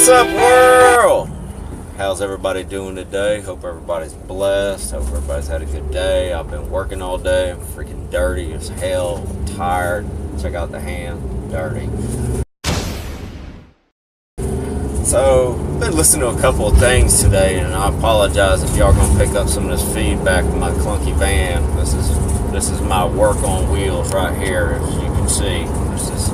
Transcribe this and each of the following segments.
up, world? How's everybody doing today? Hope everybody's blessed. Hope everybody's had a good day. I've been working all day. I'm freaking dirty as hell. I'm tired. Check out the hand. Dirty. So, I've been listening to a couple of things today, and I apologize if y'all gonna pick up some of this feedback from my clunky van. This is my work on wheels right here, as you can see. This is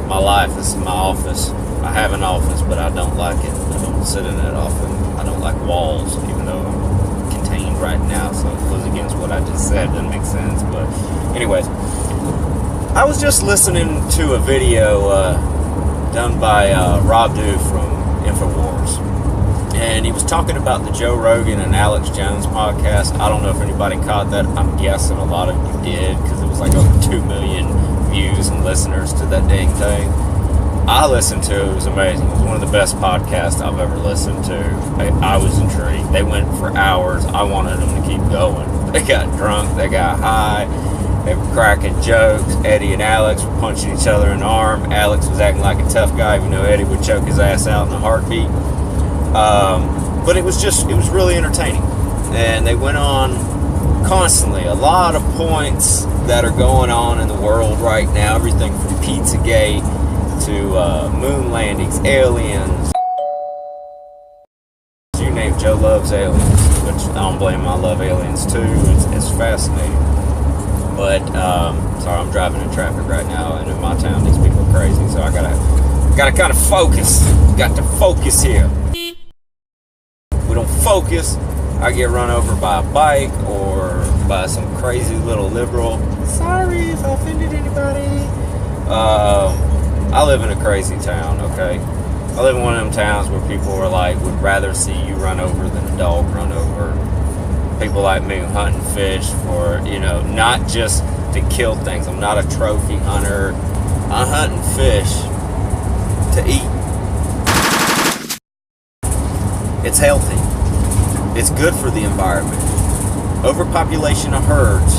my life. This is my office. I have an office, but I don't like it. I don't sit in it often. I don't like walls, even though I'm contained right now, so it goes against what I just said. Doesn't make sense, but anyways. I was just listening to a video done by Rob Dew from InfoWars, and he was talking about the Joe Rogan and Alex Jones podcast. I don't know if anybody caught that. I'm guessing a lot of you did, because it was like over 2 million views and listeners to that dang thing. I listened to it. It was amazing. It was one of the best podcasts I've ever listened to. I was intrigued. They went for hours. I wanted them to keep going. They got drunk. They got high. They were cracking jokes. Eddie and Alex were punching each other in the arm. Alex was acting like a tough guy, even though Eddie would choke his ass out in a heartbeat. But it was really entertaining. And they went on constantly. A lot of points that are going on in the world right now. Everything from Pizzagate to moon landings, aliens. You name Joe loves aliens, which I don't blame him. I love aliens too. It's fascinating. But sorry, I'm driving in traffic right now, and in my town these people are crazy, so I gotta kind of focus. Got to focus here. If we don't focus, I get run over by a bike or by some crazy little liberal. Sorry if I offended anybody. I live in a crazy town, okay? I live in one of them towns where people are like, would rather see you run over than a dog run over. People like me who hunt and fish for, not just to kill things. I'm not a trophy hunter. I hunt and fish to eat. It's healthy. It's good for the environment. Overpopulation of herds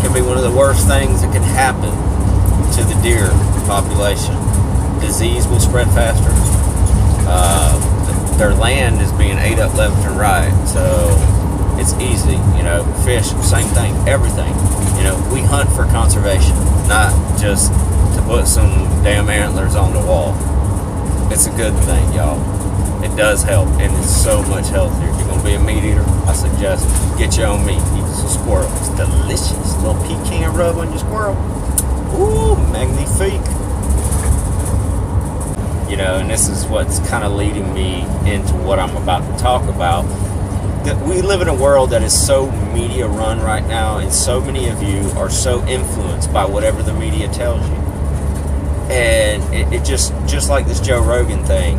can be one of the worst things that can happen to the deer population. Disease will spread faster. Their land is being ate up left and right, so it's easy. Fish, same thing, everything. We hunt for conservation, not just to put some damn antlers on the wall. It's a good thing, y'all. It does help, and it's so much healthier. If you're gonna be a meat eater, I suggest get your own meat. Eat some squirrel. It's delicious. A little pecan rub on your squirrel. Ooh, magnifique. And this is what's kind of leading me into what I'm about to talk about. That we live in a world that is so media run right now, and so many of you are so influenced by whatever the media tells you. And it just like this Joe Rogan thing,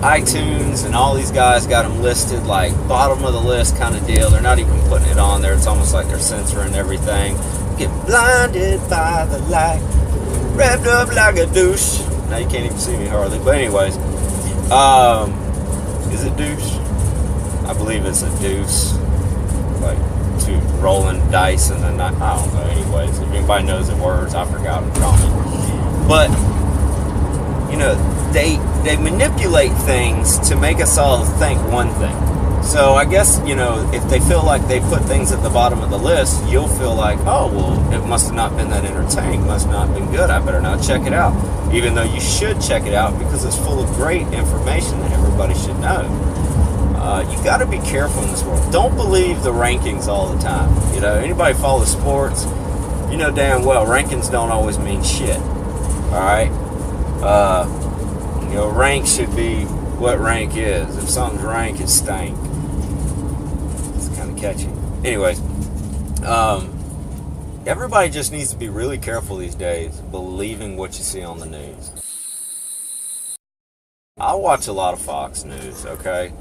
iTunes and all these guys got them listed like bottom of the list kind of deal. They're not even putting it on there. It's almost like they're censoring everything. Get blinded by the light, wrapped up like a douche. Now you can't even see me hardly, but anyways, is it douche? I believe it's a deuce, like two rolling dice, and then I don't know. Anyways, if anybody knows the words, I forgot them. Comment. But they manipulate things to make us all think one thing. So I guess, if they feel like they put things at the bottom of the list, you'll feel like, oh, well, it must have not been that entertaining, must not have been good, I better not check it out. Even though you should check it out, because it's full of great information that everybody should know. You got to be careful in this world. Don't believe the rankings all the time. Anybody follow sports, damn well rankings don't always mean shit. Alright? Rank should be what rank is. If something's rank, it's stank. It's kind of catchy. Anyways, everybody just needs to be really careful these days, believing what you see on the news. I watch a lot of Fox News, okay?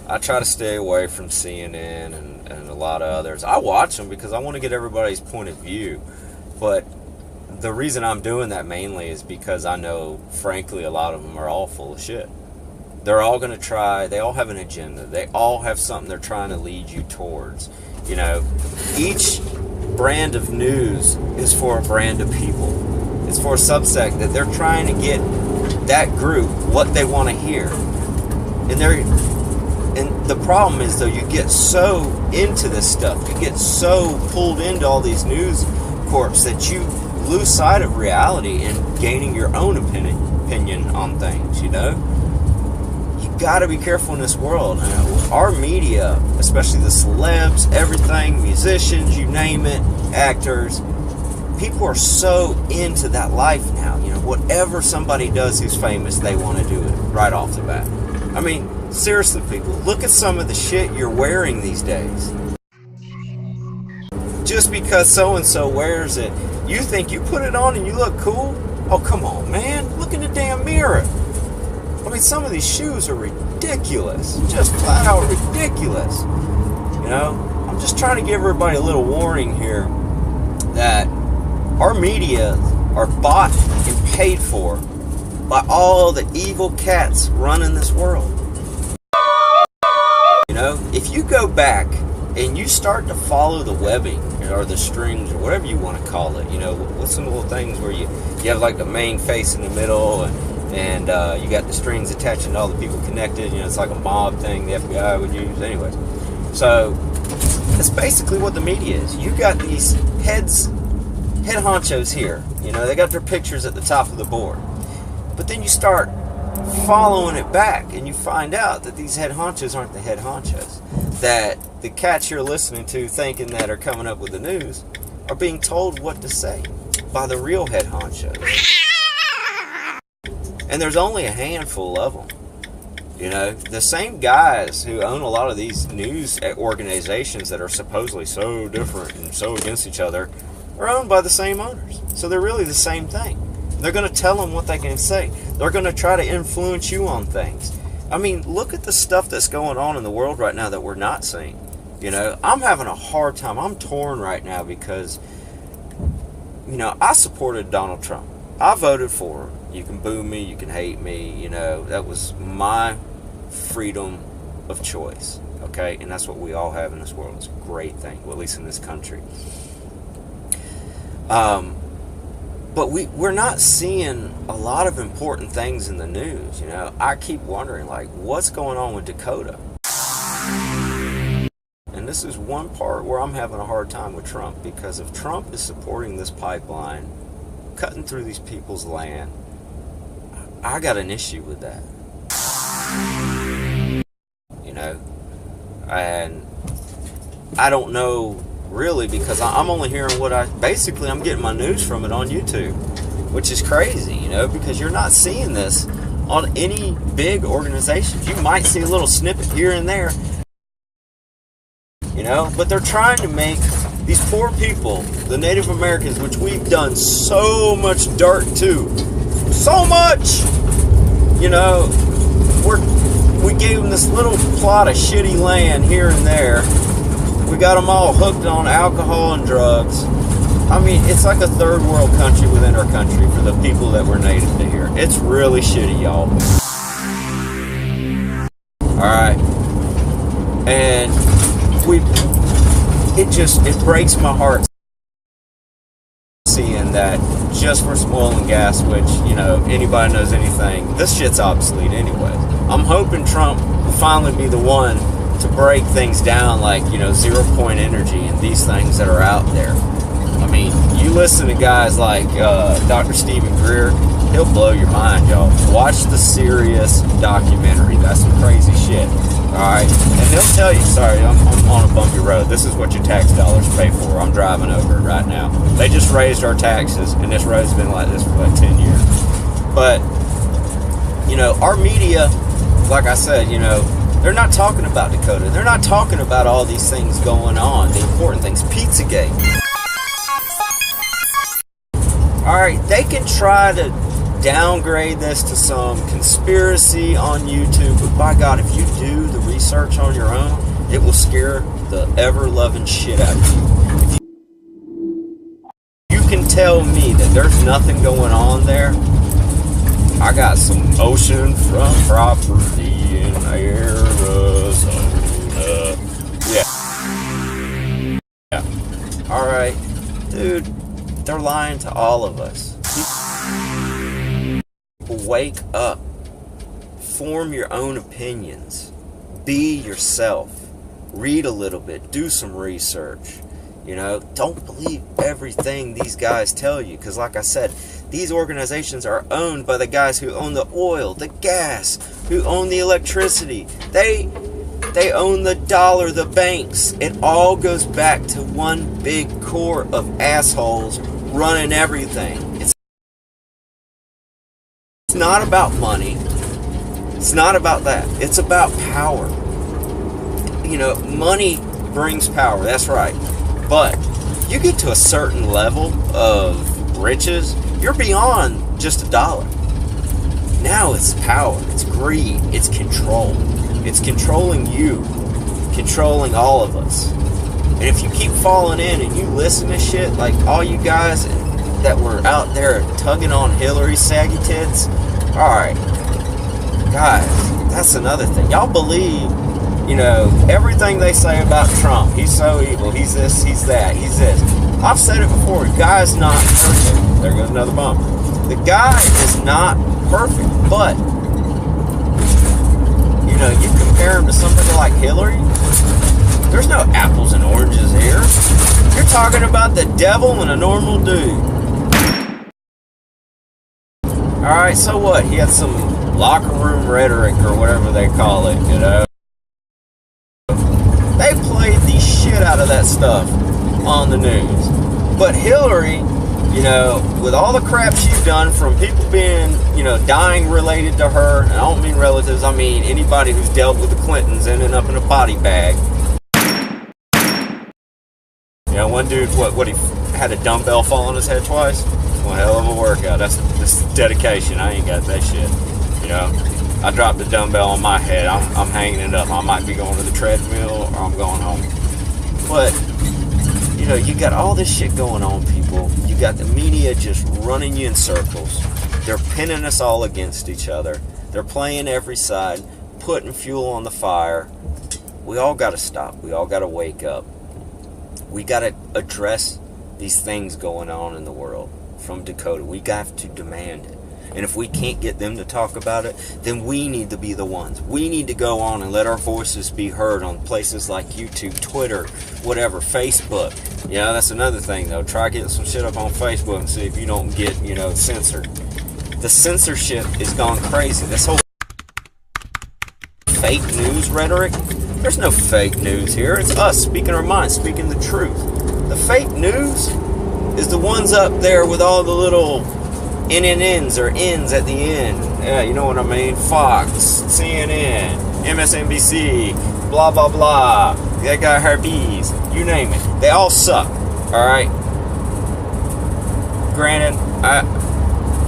I try to stay away from CNN and a lot of others. I watch them because I want to get everybody's point of view. But the reason I'm doing that mainly is because I know, frankly, a lot of them are all full of shit. They're all going to try, they all have an agenda. They all have something they're trying to lead you towards. Each brand of news is for a brand of people. It's for a subsect that they're trying to get that group what they want to hear. And the problem is, though, you get so into this stuff, you get so pulled into all these news corps that you lose sight of reality and gaining your own opinion on things, you know? You gotta be careful in this world. Our media, especially the celebs, everything, musicians, you name it, actors, people are so into that life now. You know, whatever somebody does who's famous, they want to do it right off the bat. I mean, seriously, people, look at some of the shit you're wearing these days. Just because so-and-so wears it, you think you put it on and you look cool? Oh, come on, man. Look in the damn mirror. I mean, some of these shoes are ridiculous. Just flat out ridiculous. You know, I'm just trying to give everybody a little warning here that our media are bought and paid for by all the evil cats running this world. You know, if you go back and you start to follow the webbing or the strings or whatever you want to call it, you know, with some little things where you have like the main face in the middle and you got the strings attaching to all the people connected, you know, it's like a mob thing the FBI would use. Anyways, so that's basically what the media is. You got these head honchos here, you know, they got their pictures at the top of the board. But then you start following it back and you find out that these head honchos aren't the head honchos. That the cats you're listening to thinking that are coming up with the news are being told what to say by the real head honchos. And there's only a handful of them. You know, the same guys who own a lot of these news organizations that are supposedly so different and so against each other are owned by the same owners. So they're really the same thing. They're going to tell them what they can say. They're going to try to influence you on things. I mean, look at the stuff that's going on in the world right now that we're not seeing. You know, I'm having a hard time. I'm torn right now because, you know, I supported Donald Trump. I voted for him. You can boo me, you can hate me, you know, that was my freedom of choice, okay? And that's what we all have in this world. It's a great thing, well, at least in this country. But we're not seeing a lot of important things in the news, you know. I keep wondering, like, what's going on with Dakota? And this is one part where I'm having a hard time with Trump, because if Trump is supporting this pipeline, cutting through these people's land, I got an issue with that. You know, and I don't know really, because I'm only hearing what I'm getting my news from it on YouTube, which is crazy, you know, because you're not seeing this on any big organizations. You might see a little snippet here and there, you know, but they're trying to make these poor people, the Native Americans, which we've done so much dirt to, so much, you know, we gave them this little plot of shitty land here and there. We got them all hooked on alcohol and drugs. I mean, it's like a third world country within our country for the people that were native to here. It's really shitty, y'all. Alright. And it breaks my heart seeing that just for some oil and gas, which, you know, anybody knows anything, this shit's obsolete anyway. I'm hoping Trump will finally be the one to break things down, like, you know, 0 point energy and these things that are out there. I mean, you listen to guys like Dr. Stephen Greer, he'll blow your mind, y'all. Watch the Sirius documentary. That's some crazy shit. Alright? And he'll tell you, sorry, I'm on a bumpy road. This is what your tax dollars pay for. I'm driving over it right now. They just raised our taxes, and this road's been like this for like 10 years. But, you know, our media, like I said, you know, they're not talking about Dakota. They're not talking about all these things going on, the important things. Pizzagate. Alright, they can try to downgrade this to some conspiracy on YouTube, but by God, if you do the research on your own, it will scare the ever-loving shit out of you. If you can tell me that there's nothing going on there, I got some oceanfront property in Arizona. Yeah. Alright, dude, they're lying to all of us. People wake up. Form your own opinions. Be yourself. Read a little bit. Do some research. You know, don't believe everything these guys tell you. Because like I said, these organizations are owned by the guys who own the oil, the gas, who own the electricity. They own the dollar, the banks. It all goes back to one big core of assholes running everything. It's not about money. It's not about that. It's about power. You know, money brings power. That's right. But you get to a certain level of riches, you're beyond just a dollar. Now it's power. It's greed. It's control. It's controlling you. Controlling all of us. And if you keep falling in and you listen to shit like all you guys that were out there tugging on Hillary's saggy tits, alright, guys, that's another thing. Y'all believe, you know, everything they say about Trump. He's so evil. He's this, he's that, he's this. I've said it before. The guy's not perfect. There goes another bump. The guy is not perfect, but, you know, you compare him to somebody like Hillary, there's no apples and oranges here. You're talking about the devil and a normal dude. Alright, so what? He had some locker room rhetoric or whatever they call it, you know? They played the shit out of that stuff on the news. But Hillary, you know, with all the crap she's done, from people being, you know, dying related to her, and I don't mean relatives, I mean anybody who's dealt with the Clintons ending up in a body bag. You know, one dude, what he had a dumbbell fall on his head twice? One hell of a workout. That's dedication. I ain't got that shit. You know, I dropped the dumbbell on my head. I'm hanging it up. I might be going to the treadmill or I'm going home. But, you know, you got all this shit going on, people. You got the media just running you in circles. They're pinning us all against each other. They're playing every side, putting fuel on the fire. We all got to stop. We all got to wake up. We got to address these things going on in the world. From Dakota, we got to demand it. And if we can't get them to talk about it, then we need to be the ones. We need to go on and let our voices be heard on places like YouTube, Twitter, whatever, Facebook. You know, that's another thing, though. Try getting some shit up on Facebook and see if you don't get, you know, censored. The censorship is gone crazy. This whole fake news rhetoric, there's no fake news here. It's us speaking our minds, speaking the truth. The fake news is the ones up there with all the little NNNs or N's at the end. Yeah, you know what I mean? Fox, CNN, MSNBC, blah, blah, blah. That guy herpes, you name it. They all suck, alright? Granted,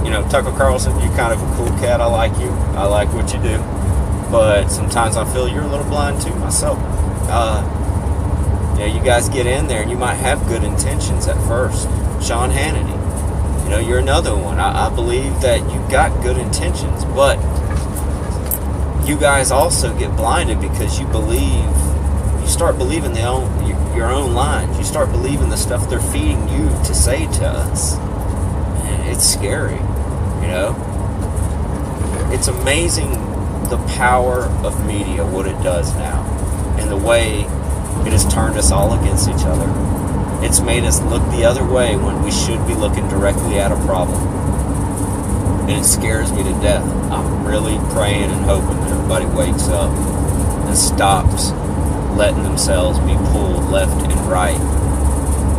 you know, Tucker Carlson, you're kind of a cool cat. I like you. I like what you do. But sometimes I feel you're a little blind too myself. You know, you guys get in there and you might have good intentions at first. Sean Hannity, you know, you're another one. I believe that you got good intentions, but you guys also get blinded because you start believing your own lines. You start believing the stuff they're feeding you to say to us. And it's scary, you know. It's amazing the power of media, what it does now, and the way it has turned us all against each other. It's made us look the other way when we should be looking directly at a problem. And it scares me to death. I'm really praying and hoping that everybody wakes up and stops letting themselves be pulled left and right.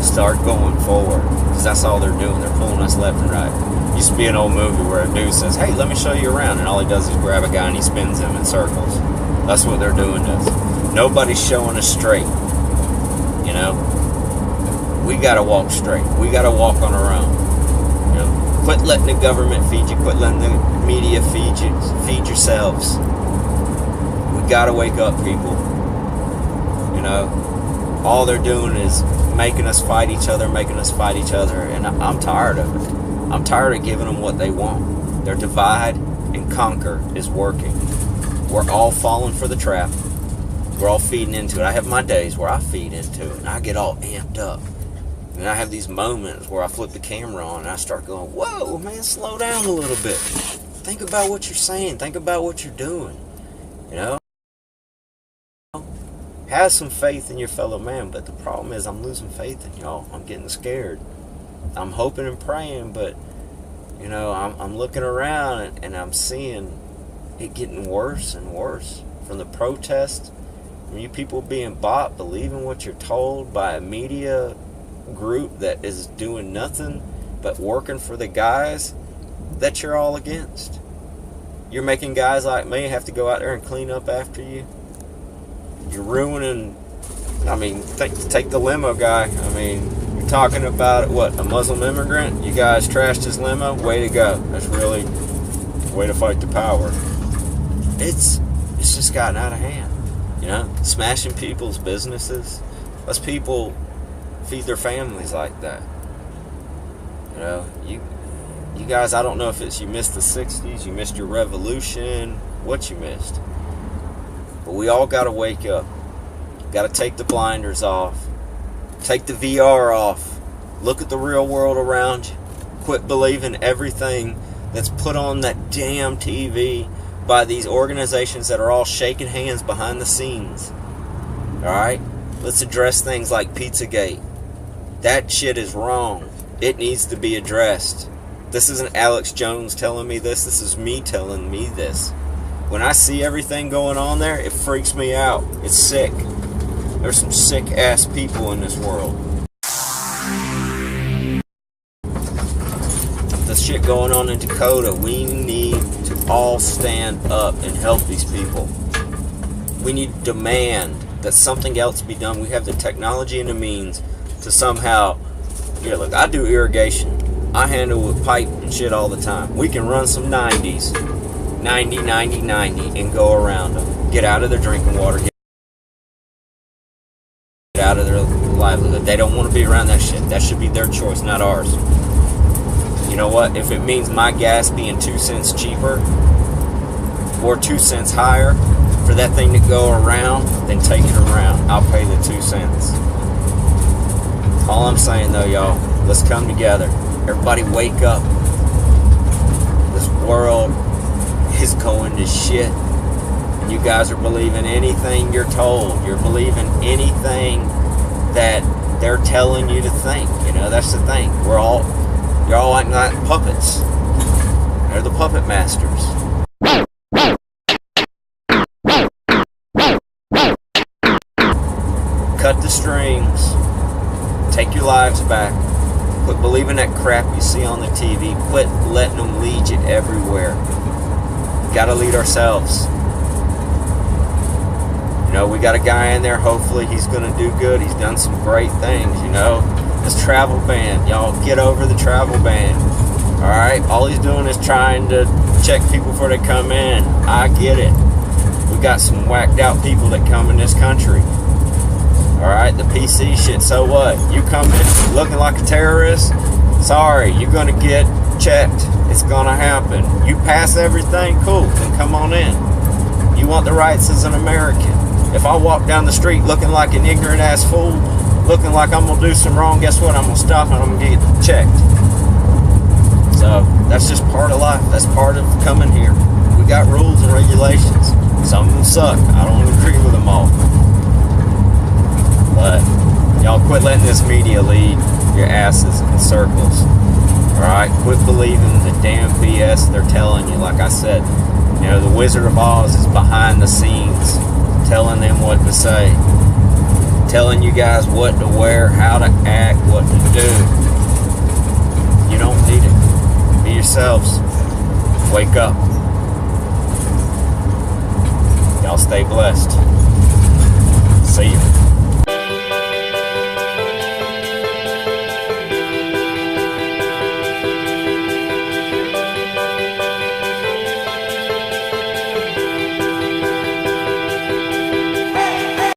Start going forward, because that's all they're doing. They're pulling us left and right. Used to be an old movie where a dude says, "Hey, let me show you around," and all he does is grab a guy and he spins him in circles. That's what they're doing to us. Nobody's showing us straight. You know, we gotta walk straight. We gotta walk on our own. You know, quit letting the government feed you. Quit letting the media feed you. Feed yourselves. We gotta wake up, people. You know, all they're doing is making us fight each other, and I'm tired of it. I'm tired of giving them what they want. Their divide and conquer is working. We're all falling for the trap. We're all feeding into it. I have my days where I feed into it and I get all amped up. And I have these moments where I flip the camera on and I start going, whoa, man, slow down a little bit. What think about what you're saying. Think about what you're doing. You know? Have some faith in your fellow man, but the problem is I'm losing faith in y'all. I'm getting scared. I'm hoping and praying, but you know, I'm looking around and I'm seeing it getting worse and worse. From the protests, from you people being bought, believing what you're told by a media group that is doing nothing but working for the guys that you're all against. You're making guys like me have to go out there and clean up after you. You're ruining, I mean, take the limo guy. I mean, you're talking about, what, a Muslim immigrant? You guys trashed his limo? Way to go. That's really way to fight the power. It's just gotten out of hand. You know, smashing people's businesses. Us people feed their families like that. You know, you guys, I don't know if it's you missed the 60s, you missed your revolution, what you missed. But we all got to wake up. Got to take the blinders off. Take the VR off. Look at the real world around you. Quit believing everything that's put on that damn TV by these organizations that are all shaking hands behind the scenes. Alright? Let's address things like Pizzagate. That shit is wrong. It needs to be addressed. This isn't Alex Jones telling me this. This is me telling me this. When I see everything going on there, it freaks me out. It's sick. There's some sick-ass people in this world. The shit going on in Dakota, we need to all stand up and help these people. We need to demand that something else be done. We have the technology and the means to somehow... Here, look, I do irrigation. I handle with pipe and shit all the time. We can run some 90s. 90, 90, 90, and go around them. Get out of their drinking water. Get out of their livelihood. They don't want to be around that shit. That should be their choice, not ours. You know what? If it means my gas being 2 cents cheaper or 2 cents higher for that thing to go around, then take it around. I'll pay the 2 cents. All I'm saying, though, y'all, let's come together. Everybody wake up. This world is going to shit. And you guys are believing anything you're told. You're believing anything that they're telling you to think. You know, that's the thing. You're all acting like puppets. They're the puppet masters. Cut the strings. Take your lives back. Quit believing that crap you see on the TV. Quit letting them lead you everywhere. We gotta lead ourselves. You know, we got a guy in there, hopefully he's gonna do good. He's done some great things, you know. This travel ban, y'all get over the travel ban. Alright? All he's doing is trying to check people before they come in. I get it. We got some whacked out people that come in this country. Alright, the PC shit, so what? You come in looking like a terrorist? Sorry, you're gonna get checked. It's gonna happen. You pass everything, cool, then come on in. You want the rights as an American. If I walk down the street looking like an ignorant ass fool, looking like I'm gonna do some wrong, guess what? I'm gonna stop and I'm gonna get checked. So, that's just part of life. That's part of coming here. We got rules and regulations. Some of them suck. I don't agree with them all. But y'all quit letting this media lead your asses in circles. Alright? Quit believing the damn BS they're telling you. Like I said, you know, the Wizard of Oz is behind the scenes telling them what to say. Telling you guys what to wear, how to act, what to do. You don't need it. Be yourselves. Wake up. Y'all stay blessed. See you.